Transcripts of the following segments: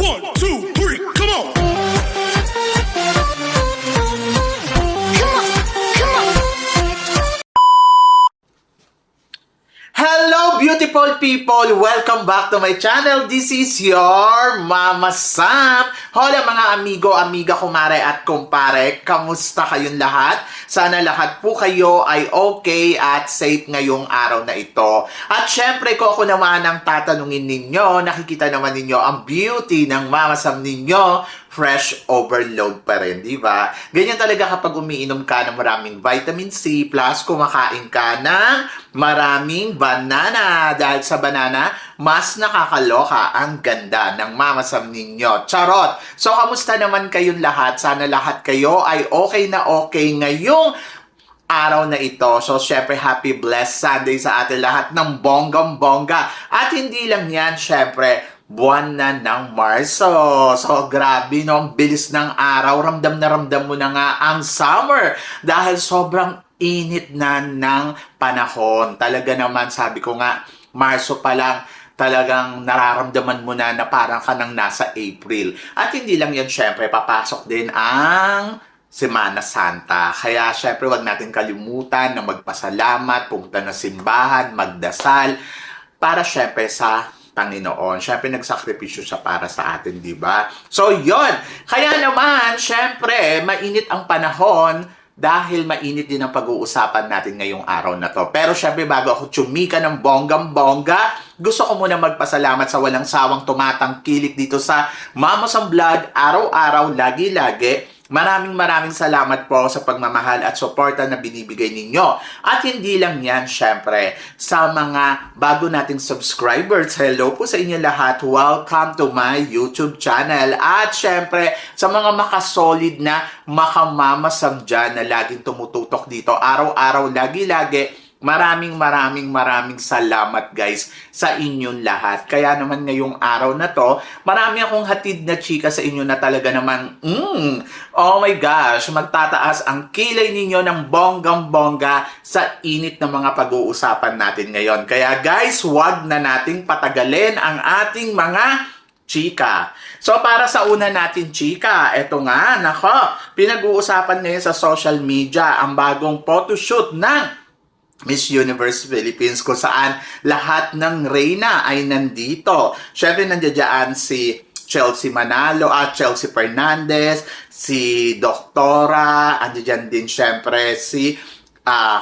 1, 2, 3, come on! Hello beautiful people! Welcome back to my channel. This is your Mama Sam. Hola mga amigo, amiga, kumare at kumpare. Kamusta kayong lahat? Sana lahat po kayo ay okay at safe ngayong araw na ito. At syempre ko ako naman ang tatanungin ninyo. Nakikita naman ninyo ang beauty ng Mama Sam ninyo. Fresh overload pa rin, di ba? Ganyan talaga kapag umiinom ka ng maraming vitamin C plus kumakain ka ng maraming banana. Dahil sa banana, mas nakakaloka ang ganda ng Mama Sam ninyo. Charot! So, kamusta naman kayong lahat? Sana lahat kayo ay okay na okay ngayong araw na ito. So, syempre, happy blessed Sunday sa atin lahat ng bonggang-bongga. At hindi lang yan, syempre, buwan na ng Marso. So, grabe, no? Ang bilis ng araw. Ramdam na ramdam mo na nga ang summer. Dahil sobrang init na ng panahon. Talaga naman, sabi ko nga, Marso pa lang, talagang nararamdaman mo na parang ka nang nasa April. At hindi lang yan, syempre, papasok din ang Semana Santa. Kaya, syempre, wag natin kalimutan na magpasalamat, pumunta na simbahan, magdasal, para syempre sa Panginoon. Siyempre, nagsakripisyo siya para sa atin, di ba? So, yon. Kaya naman, siyempre, mainit ang panahon dahil mainit din ang pag-uusapan natin ngayong araw na to. Pero siyempre, bago ako tsumika ng bonggang-bongga, gusto ko muna magpasalamat sa walang sawang tumatangkilik dito sa Mama Sam Vlog, araw-araw, lagi-lagi. Maraming salamat po sa pagmamahal at suporta na binibigay ninyo. At hindi lang yan, syempre, sa mga bago nating subscribers. Hello po sa inyo lahat. Welcome to my YouTube channel. At syempre, sa mga makasolid na Mama Sam dyan na laging tumututok dito, araw-araw, lagi-lagi. Maraming salamat guys sa inyong lahat. Kaya naman ngayong araw na to, marami akong hatid na chika sa inyo na talaga naman, oh my gosh, magtataas ang kilay ninyo ng bonggang-bongga sa init ng mga pag-uusapan natin ngayon. Kaya guys, wag na nating patagalin ang ating mga chika. So, para sa una natin, chika, eto nga, nako, pinag-uusapan ngayon sa social media ang bagong photoshoot ng Miss Universe Philippines kung saan lahat ng reyna ay nandito. Siyempre, nandiyan si Chelsea Manalo at Chelsea Fernandez, si Doktora, andiyan din siyempre si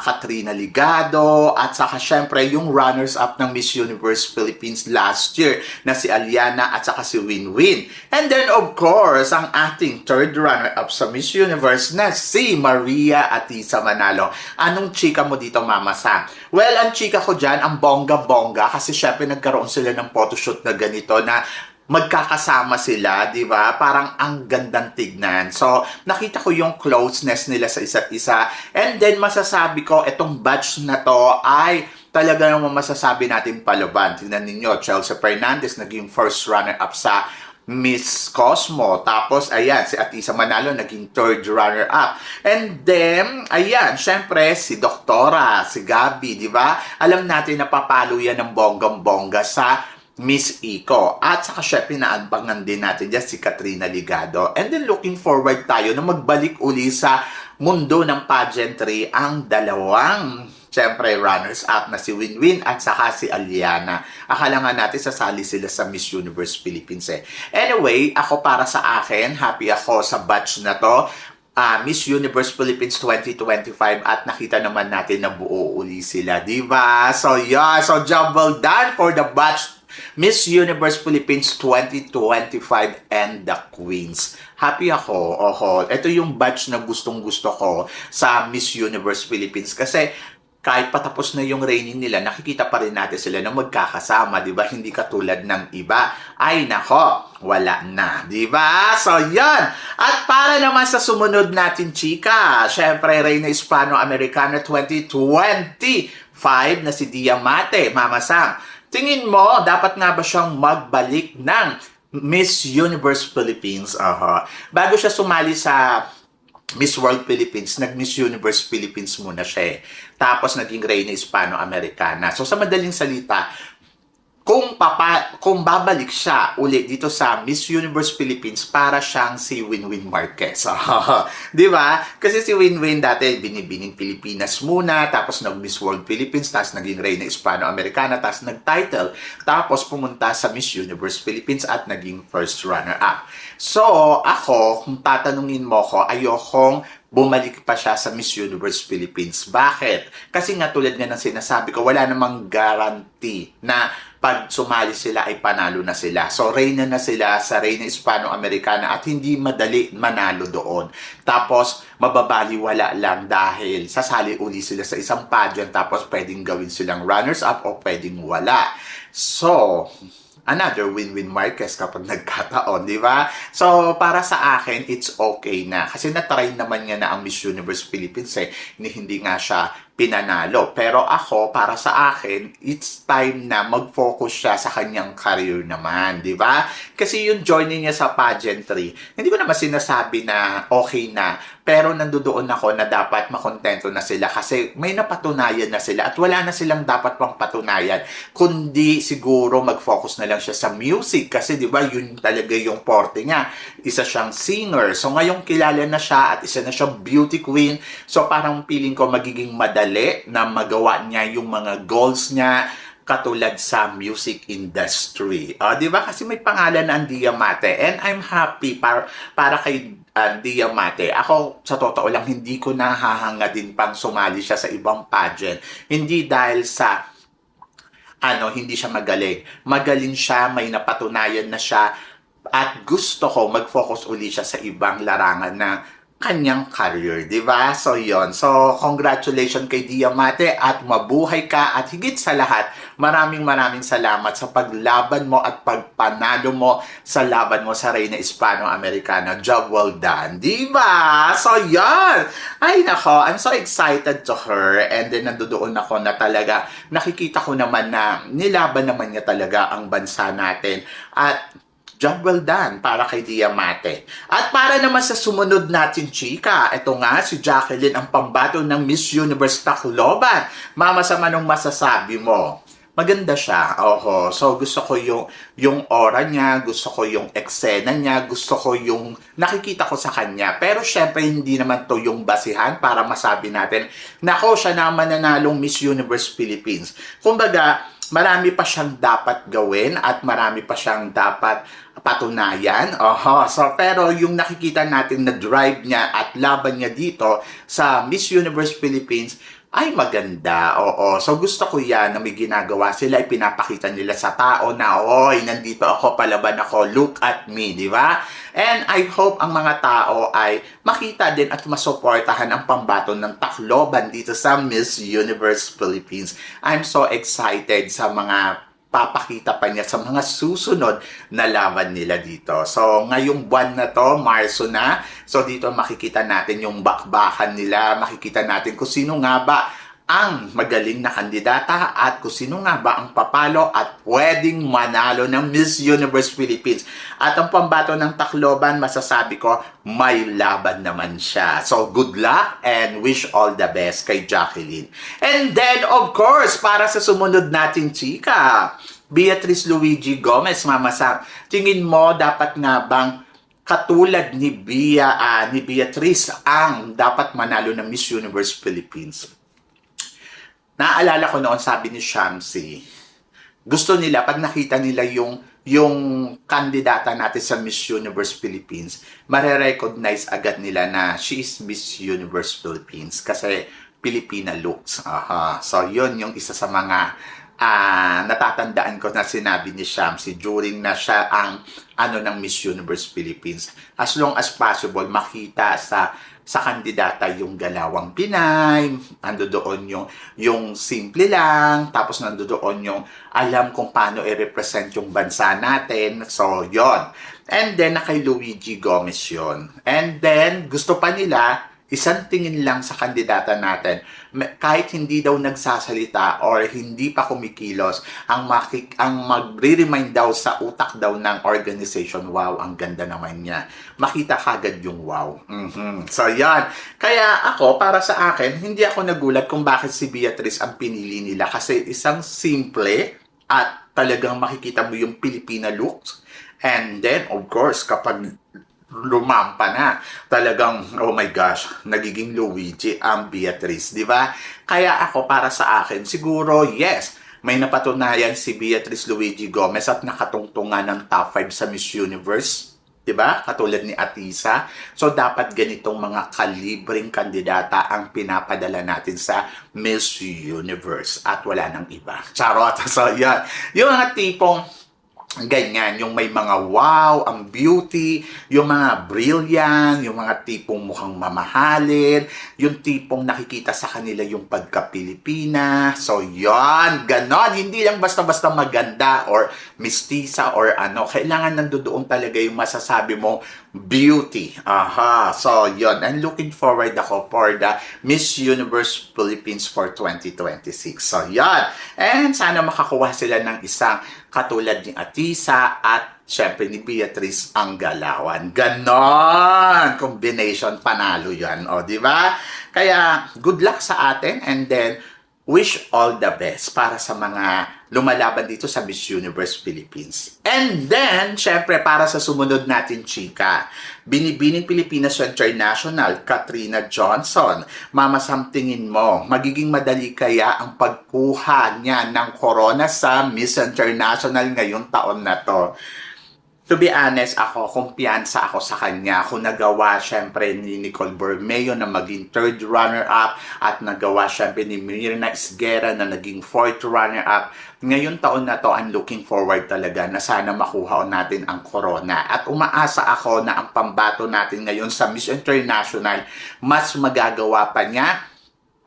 Katrina Ligado, at saka syempre yung runners-up ng Miss Universe Philippines last year na si Aliana at saka si Winwin. And then of course, ang ating third runner-up sa Miss Universe na si Maria Atisa Manalo. Anong chika mo dito, Mama Sam? Well, ang chika ko dyan, ang bongga-bongga, kasi syempre nagkaroon sila ng photoshoot na ganito na magkakasama sila, di ba? Parang ang gandang tignan. So, nakita ko yung closeness nila sa isa't isa. And then, masasabi ko, itong batch na to ay talaga naman masasabi natin palaban. Tingnan ninyo, Chelsea Fernandez naging first runner-up sa Miss Cosmo. Tapos, ayan, si Atisa Manalo naging third runner-up. And then, ayan, syempre, si Doktora, si Gabi, di ba? Alam natin na papalo yan ng bonggang-bongga sa Miss Iko. At saka syempre naagbangan din natin dyan si Katrina Ligado. And then looking forward tayo na magbalik uli sa mundo ng pageantry ang dalawang syempre runners-up na si Winwin at saka si Aliana. Akala nga natin sasali sila sa Miss Universe Philippines eh. Anyway, ako para sa akin, happy ako sa batch na to. Miss Universe Philippines 2025 at nakita naman natin na buo uli sila, diba? So yeah, so job well done for the batch Miss Universe Philippines 2025 and the Queens. Happy ako. Ito yung batch na gustong-gusto ko sa Miss Universe Philippines kasi kahit patapos na yung reigning nila, nakikita pa rin natin sila na magkakasama, di ba? Hindi katulad ng iba. Ay, nako, wala na, di ba? So, yan. At para naman sa sumunod natin, chika, syempre, Reyna Hispano-Americana 2025 na si Diamante, Mama Sam. Tingin mo, dapat nga ba siyang magbalik ng Miss Universe Philippines? Bago siya sumali sa Miss World Philippines, nag-Miss Universe Philippines muna siya eh. Tapos naging Reyna Hispano-Americana. So sa madaling salita, kung babalik siya uli dito sa Miss Universe Philippines, para siyang si Winwin Marquez. Di ba? Kasi si Winwin dati binibining Pilipinas muna, tapos nag-Miss World Philippines, tapos naging Reyna Hispano-Americana, tapos nag-title, tapos pumunta sa Miss Universe Philippines at naging first runner-up. So, ako, kung tatanungin mo ko, ayokong bumalik pa siya sa Miss Universe Philippines. Bakit? Kasi nga tulad nga ng sinasabi ko, wala namang guarantee na pag sumali sila ay panalo na sila. So, Reyna na sila sa Reyna Hispano-Americana at hindi madali manalo doon. Tapos, mababaliwala lang dahil sasali uli sila sa isang pageant, tapos pwedeng gawin silang runners-up o pwedeng wala. So, another Winwin Marquez kapag nagkataon, di ba? So, para sa akin, it's okay na. Kasi na-try naman niya na ang Miss Universe Philippines hindi nga siya pinanalo. Pero ako, para sa akin, it's time na mag-focus siya sa kanyang career naman, di ba? Kasi yung joining niya sa pageantry, hindi ko naman sinasabi na okay na, pero nandoon ako na dapat makontento na sila kasi may napatunayan na sila at wala na silang dapat pang patunayan, kundi siguro mag-focus na lang siya sa music kasi di ba yun talaga yung forte niya. Isa siyang singer. So ngayon kilala na siya at isa na siyang beauty queen. So parang feeling ko magiging madali na magawa niya yung mga goals niya katulad sa music industry. Di ba? Kasi may pangalan na ang Diamante and I'm happy para kay Diamante. Ako, sa totoo lang, hindi ko nahahanga din pang sumali siya sa ibang pageant. Hindi dahil sa hindi siya magaling. Magaling siya, may napatunayan na siya at gusto ko mag-focus uli siya sa ibang larangan na kanyang career, di ba? So, yon. So, congratulations kay Diamante at mabuhay ka at higit sa lahat, maraming salamat sa paglaban mo at pagpanalo mo sa laban mo sa Reyna Hispano-Americana. Job well done, di ba? So, yon. Ay, nako, I'm so excited to her and then nandoon ako na talaga nakikita ko naman na nilaban naman niya talaga ang bansa natin at job well done para kay Diamante. At para naman sa sumunod natin chika, ito nga si Jacqueline ang pambato ng Miss Universe Tacloban. Mama, sa manong masasabi mo? Maganda siya. Oho. So gusto ko yung aura niya, gusto ko yung eksena niya, gusto ko yung nakikita ko sa kanya. Pero syempre hindi naman to yung basihan para masabi natin, nako, siya na mananalong Miss Universe Philippines. Kumbaga, marami pa siyang dapat gawin at marami pa siyang dapat patunayan. So, pero yung nakikita natin na drive niya at laban niya dito sa Miss Universe Philippines ay maganda. So, gusto ko yan na may ginagawa sila. Ipinapakita nila sa tao na, oy, nandito ako, palaban ako, look at me, di ba? And I hope ang mga tao ay makita din at masuportahan ang pambato ng Tacloban dito sa Miss Universe Philippines. I'm so excited sa mga papakita pa niya sa mga susunod na laban nila dito. So, ngayong buwan na to, Marso na, so dito makikita natin yung bakbakan nila, makikita natin kung sino nga ba ang magaling na kandidata at kung sino nga ba ang papalo at pwedeng manalo ng Miss Universe Philippines. At ang pambato ng Tacloban, masasabi ko, may laban naman siya. So, good luck and wish all the best kay Jacqueline. And then, of course, para sa sumunod nating chika, Beatrice Luigi Gomez, Mama Sam, tingin mo dapat nga bang katulad ni Beatrice ang dapat manalo ng Miss Universe Philippines? Naalala ko noon, sabi ni Shamsi, gusto nila, pag nakita nila yung kandidata natin sa Miss Universe Philippines, mare-recognize agad nila na she is Miss Universe Philippines kasi Filipina looks. So, yun yung isa sa mga natatandaan ko na sinabi ni Shamsi during na siya ang ng Miss Universe Philippines. As long as possible, makita sa kandidata yung galawang Pinay, nandoon yung simple lang, tapos nandoon yung alam kung paano i-represent yung bansa natin. So, yon. And then, na kay Luigi Gomez yon. And then, gusto pa nila, isang tingin lang sa kandidata natin, kahit hindi daw nagsasalita or hindi pa kumikilos, ang magre-remind daw sa utak daw ng organization, wow, ang ganda naman niya. Makita kagad yung wow. So, yan. Kaya ako, para sa akin, hindi ako nagulat kung bakit si Beatrice ang pinili nila kasi isang simple at talagang makikita mo yung Filipina looks. And then, of course, kapag lumampa na, talagang, oh my gosh, nagiging Luigi ang Beatrice, di ba? Kaya ako, para sa akin, siguro, yes, may napatunayan si Beatrice Luigi Gomez at nakatungtungan ng top 5 sa Miss Universe. Diba? Katulad ni Atisa. So, dapat ganitong mga kalibring kandidata ang pinapadala natin sa Miss Universe at wala nang iba. Charot. So, yan. Yung mga tipong ganyan, yung may mga wow, ang beauty, yung mga brilliant, yung mga tipong mukhang mamahalin, yung tipong nakikita sa kanila yung pagka-Pilipina. So, yan, ganon. Hindi lang basta-basta maganda or mistisa or ano. Kailangan nandoon talaga yung masasabi mo beauty. Aha. So, yon. I'm looking forward ako for the Miss Universe Philippines for 2026. So, yan. And sana makakuha sila ng isang katulad ni Atisa at syempre ni Beatrice ang Galawan. Ganon! Combination, panalo yan. O, di ba? Kaya, good luck sa atin and then wish all the best para sa mga lumalaban dito sa Miss Universe Philippines. And then, syempre, para sa sumunod natin, chika, Binibining Pilipinas International, Katrina Johnson. Mama Sam, tingin mo, magiging madali kaya ang pagkuha niya ng corona sa Miss International ngayong taon na to? To be honest, kumpiyansa ako sa kanya. Kung nagawa, syempre, ni Nicole Borromeo na maging third runner-up at nagawa, syempre, ni Myrna Esguerra na naging fourth runner-up. Ngayong taon na to, I'm looking forward talaga na sana makuha natin ang corona. At umaasa ako na ang pambato natin ngayon sa Miss International, mas magagawa pa niya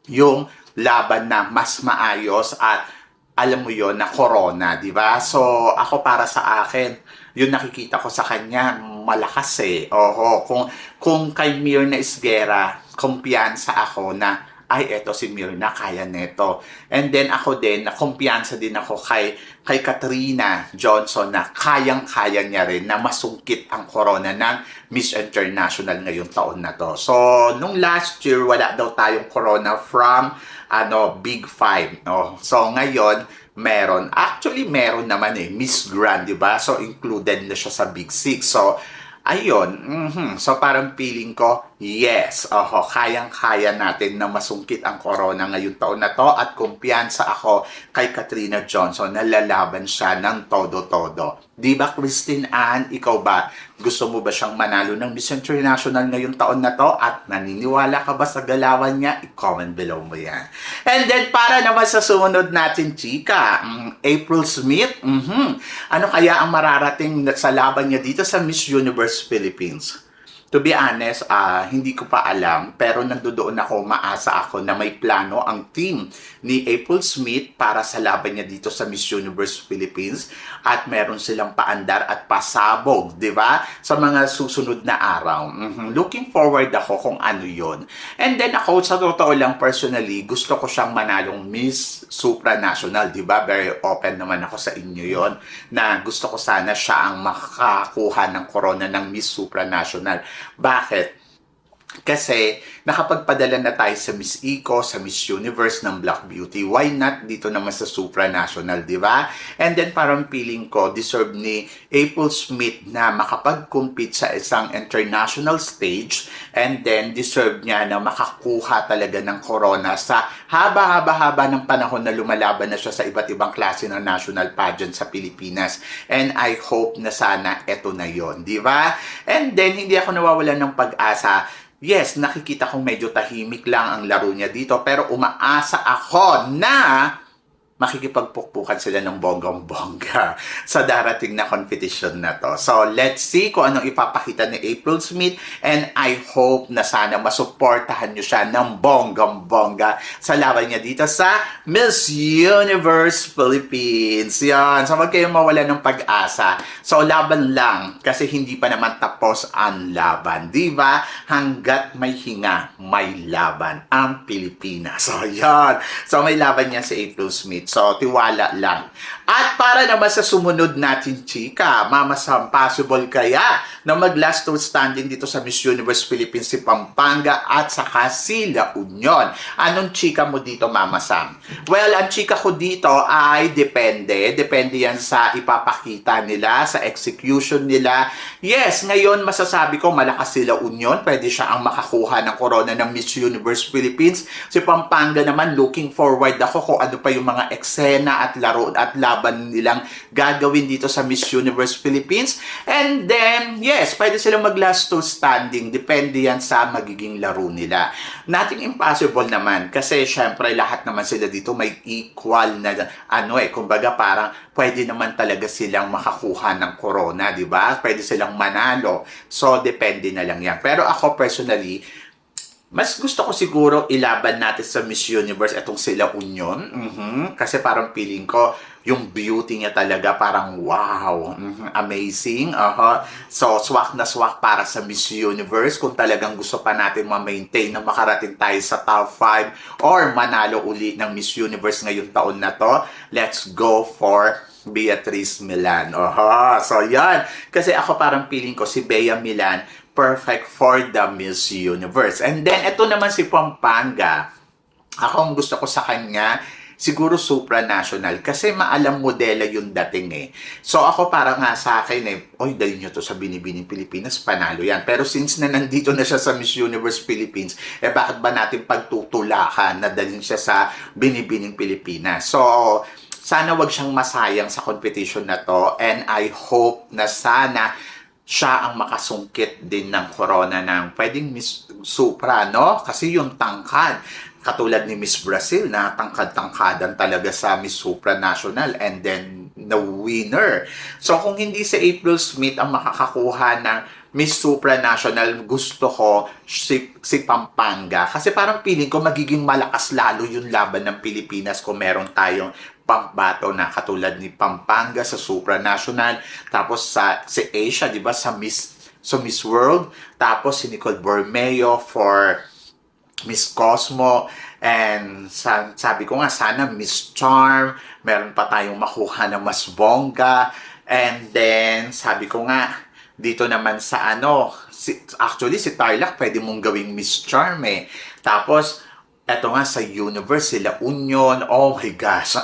yung laban na mas maayos at alam mo yon na corona, di ba? So, ako para sa akin, yung nakikita ko sa kanya, malakas eh. Oho, kung kay Myrna Esguerra, kumpiyansa ako na, ay, eto si Myrna, kaya neto. And then ako din, kumpiyansa din ako kay Katrina Johnson na kayang-kaya niya rin na masungkit ang corona ng Miss International ngayong taon na to. So, nung last year, wala daw tayong corona from Big Five. No? So, ngayon, meron. Actually, meron naman Miss Grand, di ba? So, included na siya sa Big Six. So, ayun. So, parang feeling ko, yes. Kayang-kaya natin na masungkit ang corona ngayong taon na to at kumpiyansa ako kay Katrina Johnson na lalaban siya ng todo-todo. Di ba, Christine Ann? Ikaw ba? Gusto mo ba siyang manalo ng Miss International ngayong taon na to? At naniniwala ka ba sa galawan niya? I-comment below mo yan. And then, para naman sa sumunod natin, chika, April Smith, ano kaya ang mararating sa laban niya dito sa Miss Universe Philippines? To be honest, hindi ko pa alam, pero nandoon ako, maasa ako na may plano ang team ni April Smith para sa laban niya dito sa Miss Universe Philippines at meron silang paandar at pasabog, di ba? Sa mga susunod na araw. Looking forward ako kung ano yon. And then ako, sa totoo lang personally, gusto ko siyang manalong Miss Supranational, di ba? Very open naman ako sa inyo yon na gusto ko sana siya ang makakuha ng corona ng Miss Supranational. Bakit? Kasi nakapagpadala na tayo sa Miss Eco, sa Miss Universe ng Black Beauty. Why not dito naman sa Supranational, di ba? And then parang feeling ko, deserve ni April Smith na makapag-compete sa isang international stage and then deserve niya na makakuha talaga ng corona sa haba-haba ng panahon na lumalaban na siya sa iba't ibang klase ng national pageant sa Pilipinas. And I hope na sana eto na yon, di ba? And then hindi ako nawawalan ng pag-asa. Yes, nakikita kong medyo tahimik lang ang laro niya dito, pero umaasa ako na makikipagpukpukan sila ng bonggang-bongga sa darating na competition na to. So, let's see kung anong ipapakita ni April Smith and I hope na sana masuportahan nyo siya ng bonggang-bongga sa laban niya dito sa Miss Universe Philippines. Yan. So, wag kayong mawala ng pag-asa. So, laban lang kasi hindi pa naman tapos ang laban. Diba? Hanggat may hinga, may laban ang Pilipinas. So, yan. So, may laban niya si April Smith. So, tiwala lang. At para naman sa sumunod natin, chika, Mama Sam, possible kaya na mag-last outstanding dito sa Miss Universe Philippines si Pampanga at saka si La Union? Anong chika mo dito, Mama Sam? Well, ang chika ko dito ay depende. Depende yan sa ipapakita nila, sa execution nila. Yes, ngayon masasabi ko malakas si La Union. Pwede siya ang makakuha ng corona ng Miss Universe Philippines. Si Pampanga naman, looking forward ako kung ano pa yung mga eksena at laro at laban nilang gagawin dito sa Miss Universe Philippines. And then, yes, pwede silang mag-last two standing. Depende yan sa magiging laro nila. Nothing impossible naman kasi syempre lahat naman sila dito may equal na kumbaga parang pwede naman talaga silang makakuha ng corona, di ba? Pwede silang manalo. So, depende na lang yan. Pero ako personally, mas gusto ko siguro ilaban natin sa Miss Universe itong sila Union. Kasi parang feeling ko, yung beauty niya talaga parang wow, amazing. So, swak na swak para sa Miss Universe. Kung talagang gusto pa natin ma-maintain na makarating tayo sa top 5 or manalo uli ng Miss Universe ngayong taon na to, let's go for Beatrice Milan. So, yan. Kasi ako parang feeling ko si Bea Milan perfect for the Miss Universe. And then, ito naman si Pampanga. Ako ang gusto ko sa kanya, siguro supranational. Kasi maalam modela yung dating eh. So, ako parang nga sa akin oy, dali nyo to sa Binibining Pilipinas, panalo yan. Pero since na nandito na siya sa Miss Universe Philippines, bakit ba natin pagtutulakan na dalhin siya sa Binibining Pilipinas? So, sana wag siyang masayang sa competition na to. And I hope na sana siya ang makasungkit din ng corona ng pwedeng Miss Supra, no? Kasi yung tangkad, katulad ni Miss Brazil na tangkad-tangkadan talaga sa Miss Supranational and then the winner. So kung hindi si April Smith ang makakakuha ng Miss Supranational, gusto ko si Pampanga. Kasi parang feeling ko magiging malakas lalo yung laban ng Pilipinas kung meron tayong pambato na katulad ni Pampanga sa Supranational, tapos si Asia, di ba, sa Miss World, tapos si Nicole Bormeo for Miss Cosmo, and sabi ko nga, sana Miss Charm, meron pa tayong makuha na mas bongga, and then sabi ko nga, dito naman sa actually si Tarlac pwede mong gawing Miss Charm eh. Tapos, eto nga sa Universe, sila Union, oh my gosh,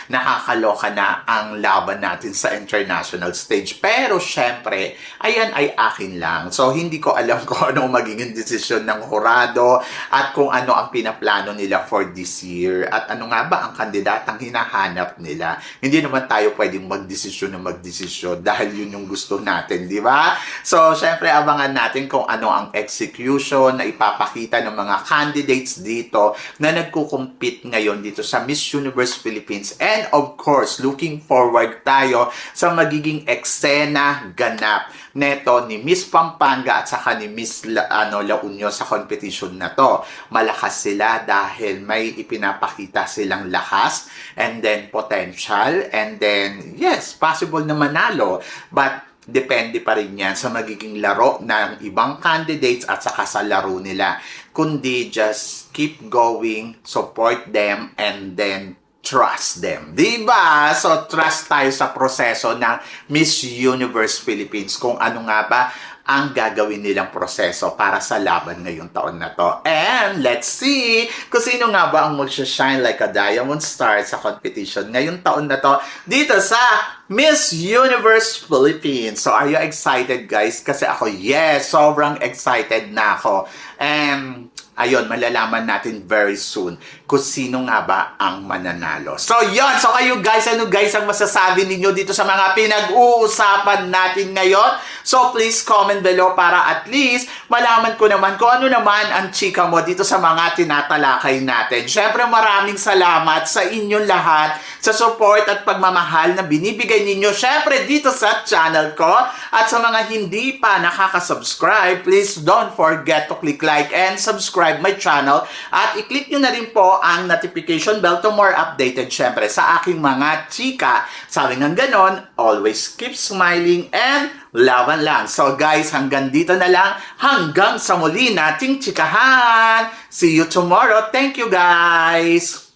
nakakaloka na ang laban natin sa international stage. Pero syempre, ayan ay akin lang. So hindi ko alam kung ano magiging desisyon ng hurado at kung ano ang pinaplano nila for this year. At ano nga ba ang kandidatang hinahanap nila. Hindi naman tayo pwedeng magdesisyon dahil yun yung gusto natin, di ba? So syempre, abangan natin kung ano ang execution na ipapakita ng mga candidates dito na nagko-compete ngayon dito sa Miss Universe Philippines. And of course, looking forward tayo sa magiging eksena ganap neto ni Miss Pampanga at saka ni Miss La Union sa competition na to. Malakas sila dahil may ipinapakita silang lakas and then potential and then yes, possible na manalo. But depende pa rin yan sa magiging laro ng ibang candidates at saka sa laro nila. Kundi just keep going, support them, and then trust them. Diba? So, trust tayo sa proseso ng Miss Universe Philippines kung ano nga ba ang gagawin nilang proseso para sa laban ngayong taon na to. And let's see kung sino nga ba ang mag-shine like a diamond star sa competition ngayong taon na to dito sa Miss Universe Philippines. So are you excited, guys? Kasi ako, yes, sobrang excited na ako. And ayun, malalaman natin very soon kung sino nga ba ang mananalo. So, yon. So, kayo guys, ano guys ang masasabi ninyo dito sa mga pinag-uusapan natin ngayon? So, please comment below para at least malaman ko naman kung ano naman ang chika mo dito sa mga tinatalakay natin. Syempre, maraming salamat sa inyong lahat sa support at pagmamahal na binibigay ninyo. Syempre, dito sa channel ko. At sa mga hindi pa nakaka-subscribe, please don't forget to click like and subscribe my channel. At i-click nyo na rin po ang notification bell to more updated syempre sa aking mga chika. Sabi nga ganon, always keep smiling and laban lang. So guys, hanggang dito na lang. Hanggang sa muli nating chikahan. See you tomorrow. Thank you guys.